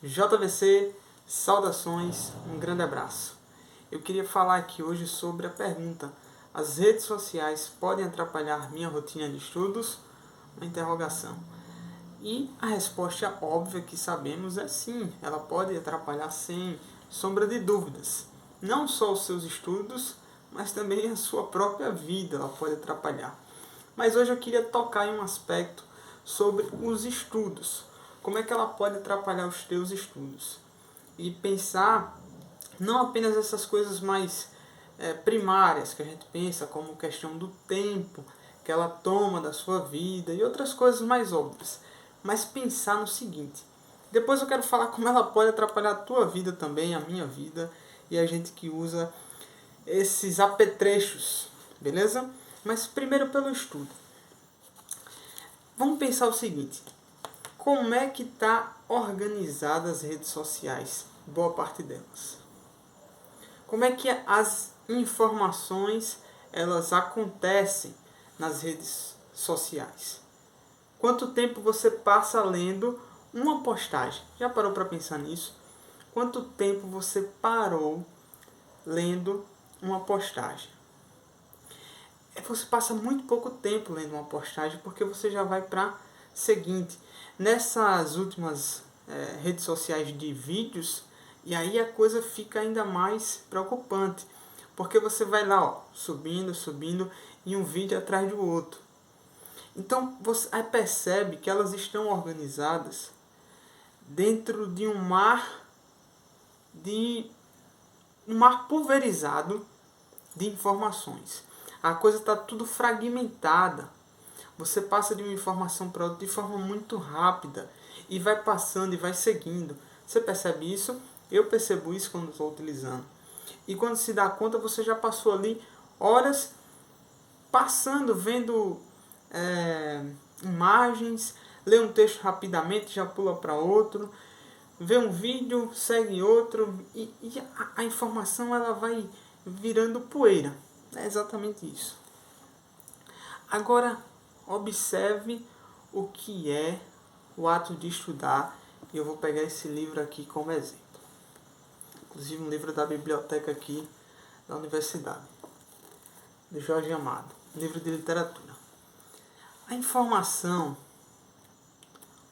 JVC, saudações, um grande abraço. Eu queria falar aqui hoje sobre a pergunta: as redes sociais podem atrapalhar minha rotina de estudos? Uma interrogação. E a resposta óbvia que sabemos é sim, ela pode atrapalhar sem sombra de dúvidas. Não só os seus estudos, mas também a sua própria vida ela pode atrapalhar. Mas hoje eu queria tocar em um aspecto sobre os estudos. Como é que ela pode atrapalhar os teus estudos? E pensar não apenas essas coisas mais primárias que a gente pensa, como questão do tempo que ela toma da sua vida e outras coisas mais óbvias, mas pensar no seguinte. Depois eu quero falar como ela pode atrapalhar a tua vida também, a minha vida e a gente que usa esses apetrechos, beleza? Mas primeiro pelo estudo. Vamos pensar o seguinte: como é que está organizada as redes sociais? Boa parte delas. Como é que as informações elas acontecem nas redes sociais? Quanto tempo você passa lendo uma postagem? Já parou para pensar nisso? Quanto tempo você parou lendo uma postagem? Você passa muito pouco tempo lendo uma postagem porque você já vai para seguinte. Nessas últimas redes sociais de vídeos, e aí a coisa fica ainda mais preocupante, porque você vai lá subindo e um vídeo atrás do outro. Então você aí percebe que elas estão organizadas dentro de um mar pulverizado de informações. A coisa está tudo fragmentada. Você passa de uma informação para outra de forma muito rápida e vai passando e vai seguindo. Você percebe isso? Eu percebo isso quando estou utilizando. E quando se dá conta, você já passou ali horas passando, vendo imagens, lê um texto rapidamente, já pula para outro, vê um vídeo, segue outro, e a informação ela vai virando poeira. É exatamente isso. Agora, observe o que é o ato de estudar, e eu vou pegar esse livro aqui como exemplo. Inclusive um livro da biblioteca aqui da universidade, de Jorge Amado, livro de literatura. A informação,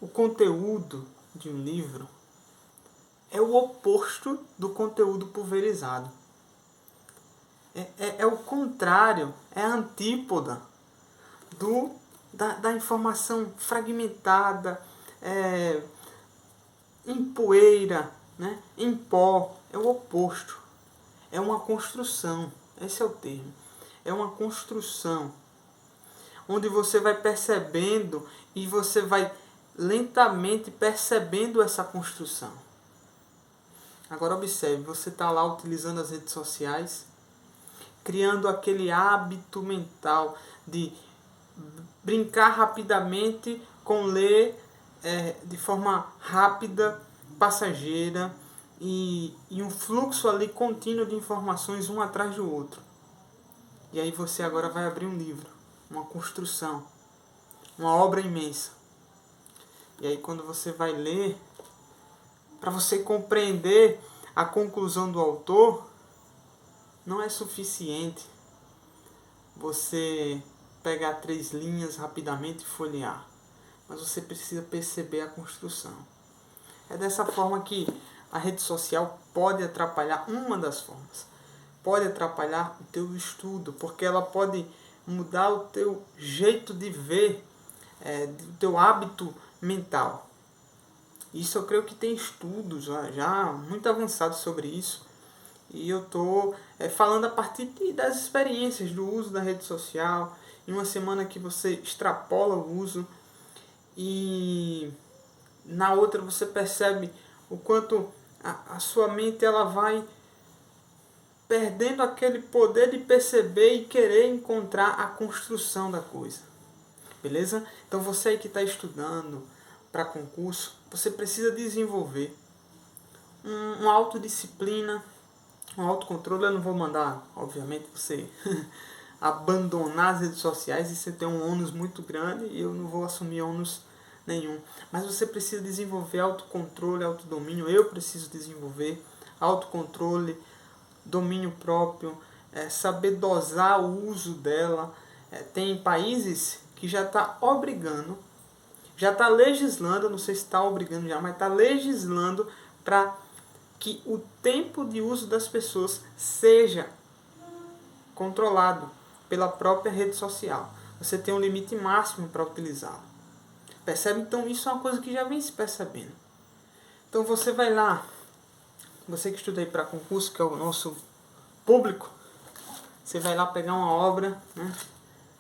o conteúdo de um livro é o oposto do conteúdo pulverizado. É o contrário, é a antípoda da informação fragmentada, em poeira, né? Em pó. É o oposto. É uma construção. Esse é o termo. É uma construção. Onde você vai percebendo e você vai lentamente percebendo essa construção. Agora observe, você está lá utilizando as redes sociais, criando aquele hábito mental de brincar rapidamente com ler de forma rápida, passageira e um fluxo ali contínuo de informações um atrás do outro. E aí você agora vai abrir um livro, uma construção, uma obra imensa. E aí quando você vai ler, para você compreender a conclusão do autor, não é suficiente você pegar 3 linhas rapidamente e folhear, mas você precisa perceber a construção. É dessa forma que a rede social pode atrapalhar, uma das formas, pode atrapalhar o teu estudo, porque ela pode mudar o teu jeito de ver, o teu hábito mental. Isso eu creio que tem estudos já muito avançados sobre isso. E eu estou falando a partir das experiências do uso da rede social. Em uma semana que você extrapola o uso e na outra você percebe o quanto a sua mente ela vai perdendo aquele poder de perceber e querer encontrar a construção da coisa. Beleza? Então você aí que está estudando para concurso, você precisa desenvolver uma autodisciplina, um autocontrole. Eu não vou mandar, obviamente, você abandonar as redes sociais, e você tem um ônus muito grande, e eu não vou assumir ônus nenhum. Mas você precisa desenvolver autocontrole, autodomínio. Eu preciso desenvolver autocontrole, domínio próprio, saber dosar o uso dela. Tem países que já está obrigando, já está legislando, não sei se está obrigando já, mas está legislando para que o tempo de uso das pessoas seja controlado pela própria rede social. Você tem um limite máximo para utilizá-lo. Percebe? Então isso é uma coisa que já vem se percebendo. Então você vai lá, você que estuda aí para concurso, que é o nosso público, você vai lá pegar uma obra, né?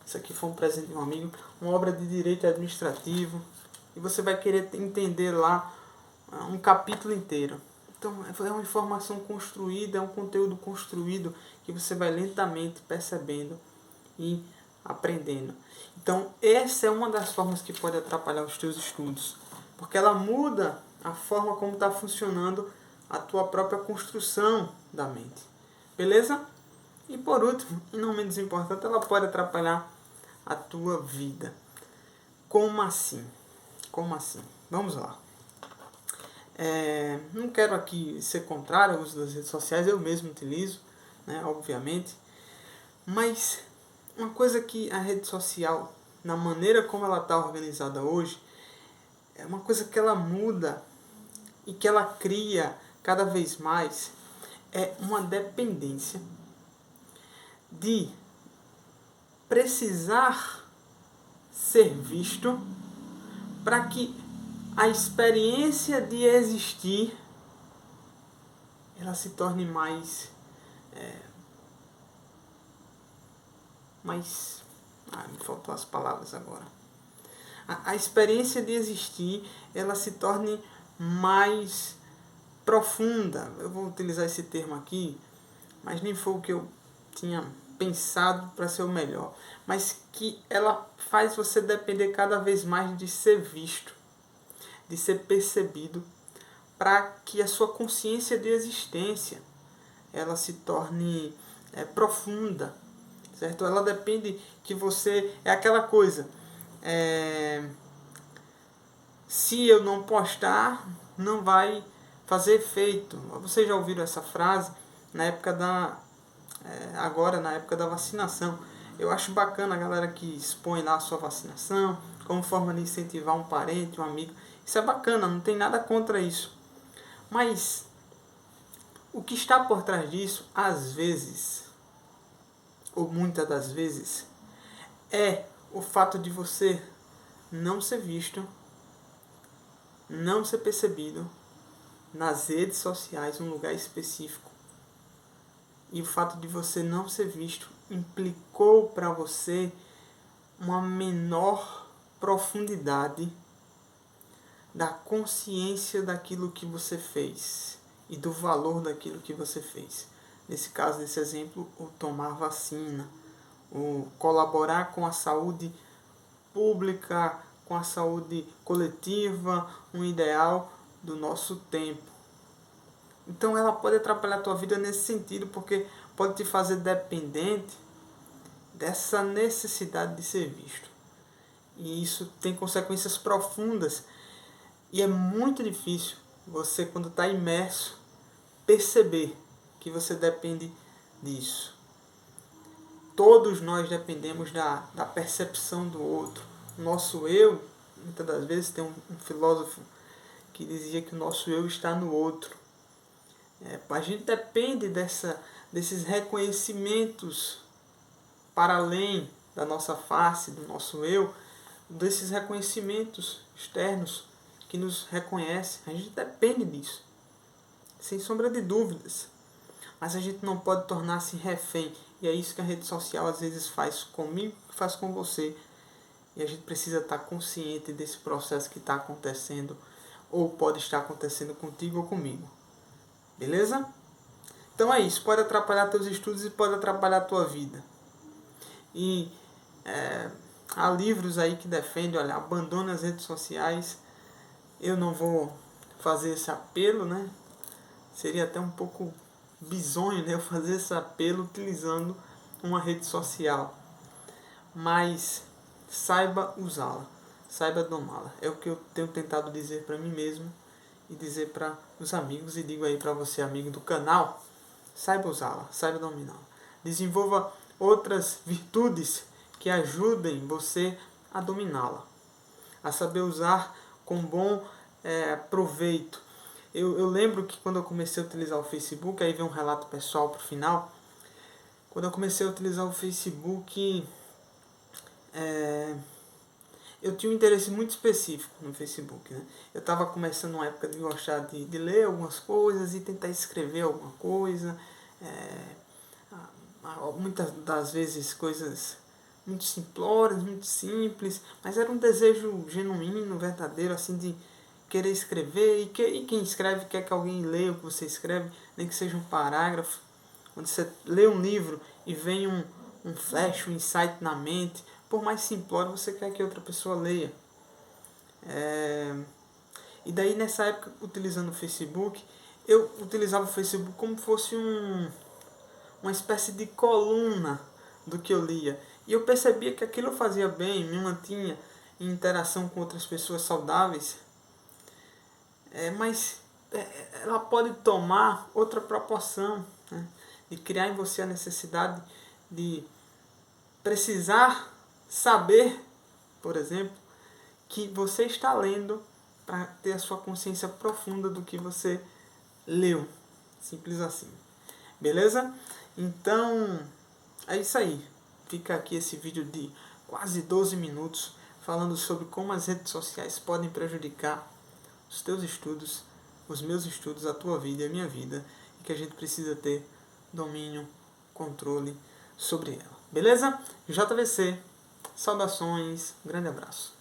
Isso aqui foi um presente de um amigo, uma obra de direito administrativo, e você vai querer entender lá um capítulo inteiro. Então é uma informação construída, é um conteúdo construído que você vai lentamente percebendo e aprendendo. Então essa é uma das formas que pode atrapalhar os teus estudos, porque ela muda a forma como está funcionando a tua própria construção da mente. Beleza? E por último, e não menos importante, ela pode atrapalhar a tua vida. Como assim? Como assim? Vamos lá. Não quero aqui ser contrário ao uso das redes sociais, eu mesmo utilizo, né, obviamente. Mas uma coisa que a rede social, na maneira como ela está organizada hoje, é uma coisa que ela muda e que ela cria cada vez mais, é uma dependência de precisar ser visto para que a experiência de existir ela se torne mais me faltou as palavras agora. A experiência de existir ela se torne mais profunda. Eu vou utilizar esse termo aqui, mas nem foi o que eu tinha pensado para ser o melhor. Mas que ela faz você depender cada vez mais de ser visto, de ser percebido, para que a sua consciência de existência ela se torne profunda, certo? Ela depende que você... É aquela coisa, se eu não postar, não vai fazer efeito. Vocês já ouviram essa frase na época agora na época da vacinação. Eu acho bacana a galera que expõe lá a sua vacinação, como forma de incentivar um parente, um amigo. Isso é bacana, não tem nada contra isso. Mas o que está por trás disso, às vezes, ou muitas das vezes, é o fato de você não ser visto, não ser percebido nas redes sociais, em um lugar específico. E o fato de você não ser visto implicou para você uma menor profundidade da consciência daquilo que você fez e do valor daquilo que você fez. Nesse caso, nesse exemplo, o tomar vacina, o colaborar com a saúde pública, com a saúde coletiva, um ideal do nosso tempo. Então ela pode atrapalhar a tua vida nesse sentido, porque pode te fazer dependente dessa necessidade de ser visto. E isso tem consequências profundas. E é muito difícil você, quando está imerso, perceber que você depende disso. Todos nós dependemos da percepção do outro. Nosso eu, muitas das vezes, tem um filósofo que dizia que o nosso eu está no outro. A gente depende desses reconhecimentos para além da nossa face, do nosso eu, desses reconhecimentos externos que nos reconhecem. A gente depende disso, sem sombra de dúvidas. Mas a gente não pode tornar-se refém. E é isso que a rede social às vezes faz comigo, faz com você. E a gente precisa estar consciente desse processo que está acontecendo, ou pode estar acontecendo contigo ou comigo. Beleza? Então é isso. Pode atrapalhar teus estudos e pode atrapalhar a tua vida. E há livros aí que defendem, olha, abandone as redes sociais. Eu não vou fazer esse apelo, né? Seria até um pouco bizonho, né, eu fazer esse apelo utilizando uma rede social. Mas saiba usá-la. saiba domá-la. É o que eu tenho tentado dizer para mim mesmo e dizer para os amigos, e digo aí para você, amigo do canal, saiba usá-la, saiba dominá-la. Desenvolva outras virtudes que ajudem você a dominá-la, a saber usar com bom proveito. Eu lembro que quando eu comecei a utilizar o Facebook, aí vem um relato pessoal para o final, quando eu comecei a utilizar o Facebook, eu tinha um interesse muito específico no Facebook, né? Eu estava começando uma época de gostar de ler algumas coisas e tentar escrever alguma coisa, muitas das vezes coisas muito simplórias, muito simples, mas era um desejo genuíno, verdadeiro, assim, de querer escrever, e quem escreve quer que alguém leia o que você escreve, nem que seja um parágrafo. Quando você lê um livro e vem um flash, um insight na mente, por mais simplório, você quer que outra pessoa leia. E daí nessa época, utilizando o Facebook, eu utilizava o Facebook como fosse uma espécie de coluna do que eu lia. E eu percebia que aquilo fazia bem, me mantinha em interação com outras pessoas saudáveis. Mas ela pode tomar outra proporção, né? De criar em você a necessidade de precisar saber, por exemplo, que você está lendo para ter a sua consciência profunda do que você leu. Simples assim. Beleza? Então, é isso aí. Fica aqui esse vídeo de quase 12 minutos falando sobre como as redes sociais podem prejudicar os teus estudos, os meus estudos, a tua vida e a minha vida, e que a gente precisa ter domínio, controle sobre ela. Beleza? JVC, saudações, um grande abraço.